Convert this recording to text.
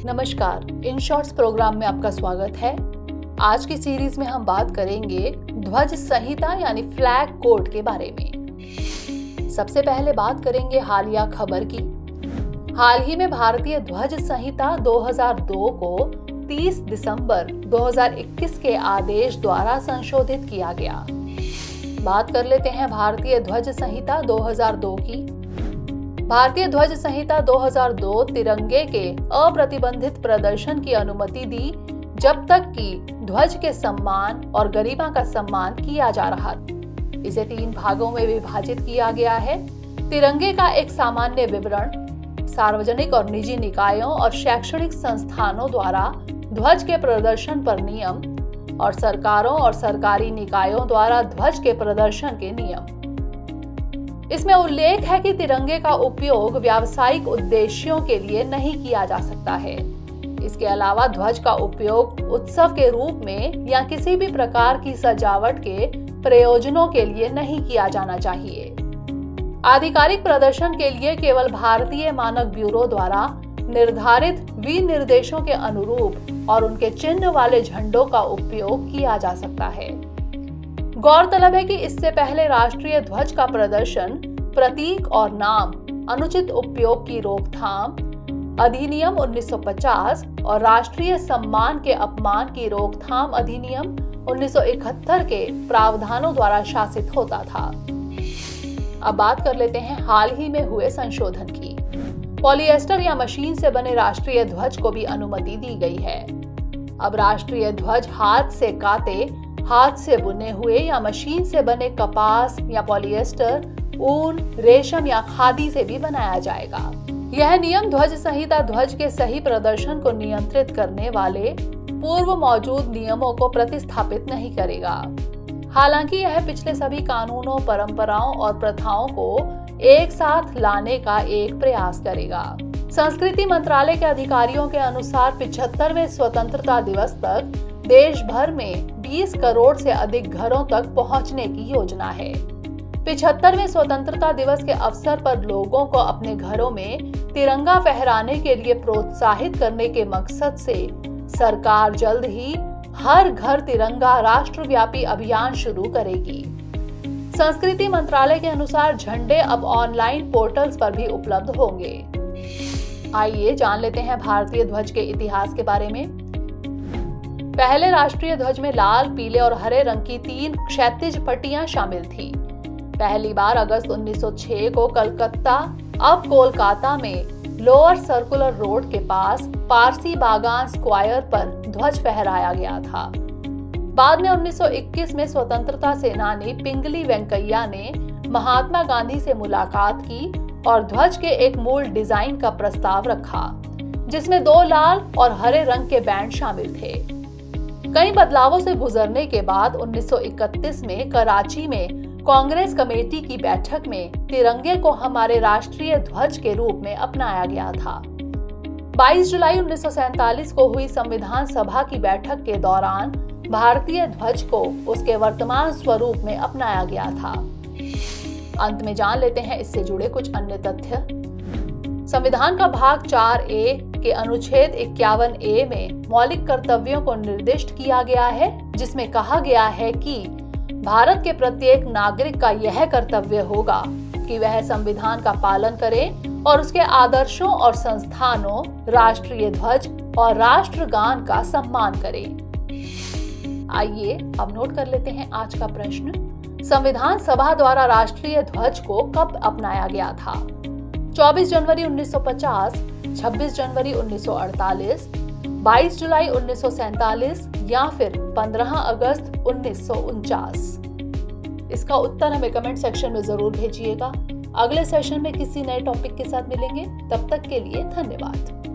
नमस्कार, in shorts programme में आपका स्वागत है। आज की सीरीज में हम बात करेंगे ध्वज संहिता यानी फ्लैग कोड के बारे में। सबसे पहले बात करेंगे हालिया खबर की। हाल ही में भारतीय ध्वज संहिता 2002 को 30 दिसंबर 2021 के आदेश द्वारा संशोधित किया गया। बात कर लेते हैं भारतीय ध्वज संहिता 2002 की। भारतीय ध्वज संहिता 2002 तिरंगे के अप्रतिबंधित प्रदर्शन की अनुमति दी जब तक कि ध्वज के सम्मान और गरिमा का सम्मान किया जा रहा। इसे 3 भागों में विभाजित किया गया है। तिरंगे का एक सामान्य विवरण, सार्वजनिक और निजी निकायों और शैक्षणिक संस्थानों द्वारा ध्वज के प्रदर्शन पर नियम और सरकारों और सरकारी निकायों द्वारा ध्वज के प्रदर्शन के नियम। इसमें उल्लेख है कि तिरंगे का उपयोग व्यावसायिक उद्देश्यों के लिए नहीं किया जा सकता है। इसके अलावा ध्वज का उपयोग उत्सव के रूप में या किसी भी प्रकार की सजावट के प्रयोजनों के लिए नहीं किया जाना चाहिए। आधिकारिक प्रदर्शन के लिए केवल भारतीय मानक ब्यूरो द्वारा निर्धारित विनिर्देशों के अनुरूप और उनके चिन्ह वाले झंडों का उपयोग किया जा सकता है। गौरतलब है कि इससे पहले राष्ट्रीय ध्वज का प्रदर्शन, प्रतीक और नाम, अनुचित उपयोग की रोकथाम अधिनियम 1950 और राष्ट्रीय सम्मान के अपमान की रोकथाम अधिनियम 1971 के प्रावधानों द्वारा शासित होता था। अब बात कर लेते हैं हाल ही में हुए संशोधन की। पॉलिएस्टर या मशीन से बने राष्ट्रीय ध्वज को भी अनुमति दी गई है। अब राष्ट्रीय ध्वज हाथ से काते, हाथ से बुने हुए या मशीन से बने कपास या पॉलिएस्टर, ऊन, रेशम या खादी से भी बनाया जाएगा। यह नियम ध्वज संहिता ध्वज के सही प्रदर्शन को नियंत्रित करने वाले पूर्व मौजूद नियमों को प्रतिस्थापित नहीं करेगा। हालांकि यह पिछले सभी कानूनों, परंपराओं और प्रथाओं को एक साथ लाने का एक प्रयास करेगा। संस्कृति मंत्रालय के अधिकारियों के अनुसार 75वें स्वतंत्रता दिवस तक देश भर में 20 करोड़ से अधिक घरों तक पहुंचने की योजना है। 75वें स्वतंत्रता दिवस के अवसर पर लोगों को अपने घरों में तिरंगा फहराने के लिए प्रोत्साहित करने के मकसद से सरकार जल्द ही हर घर तिरंगा राष्ट्रव्यापी अभियान शुरू करेगी। संस्कृति मंत्रालय के अनुसार झंडे अब ऑनलाइन पोर्टल्स पर भी उपलब्ध होंगे। आइए जान लेते हैं भारतीय ध्वज के इतिहास के बारे में। पहले राष्ट्रीय ध्वज में लाल, पीले और हरे रंग की 3 क्षैतिज पट्टियां शामिल थी। पहली बार अगस्त 1906 को कलकत्ता, अब कोलकाता में लोअर सर्कुलर रोड के पास पारसी बागान स्क्वायर पर ध्वज फहराया गया था। बाद में 1921 में स्वतंत्रता सेनानी पिंगली वेंकैया ने महात्मा गांधी से मुलाकात की और ध्वज के एक मूल डिजाइन का प्रस्ताव रखा, जिसमें 2 लाल और हरे रंग के बैंड शामिल थे। कई बदलावों से गुजरने के बाद 1931 में कराची में कांग्रेस कमेटी की बैठक में तिरंगे को हमारे राष्ट्रीय ध्वज के रूप में अपनाया गया था। 22 जुलाई 1947 को हुई संविधान सभा की बैठक के दौरान भारतीय ध्वज को उसके वर्तमान स्वरूप में अपनाया गया था। अंत में जान लेते हैं इससे जुड़े कुछ अन्य तथ्य। संविधान का भाग 4A के अनुच्छेद 51A में मौलिक कर्तव्यों को निर्दिष्ट किया गया है, जिसमें कहा गया है कि भारत के प्रत्येक नागरिक का यह कर्तव्य होगा कि वह संविधान का पालन करे और उसके आदर्शों और संस्थानों, राष्ट्रीय ध्वज और राष्ट्रगान का सम्मान करे। आइए अब नोट कर लेते हैं आज का प्रश्न। संविधान सभा द्वारा राष्ट्रीय ध्वज को कब अपनाया गया था? 24 जनवरी 1950, 26 जनवरी 1948, 22 जुलाई 1947 या फिर 15 अगस्त 1949? इसका उत्तर हमें कमेंट सेक्शन में जरूर भेजिएगा। अगले सेशन में किसी नए टॉपिक के साथ मिलेंगे। तब तक के लिए धन्यवाद।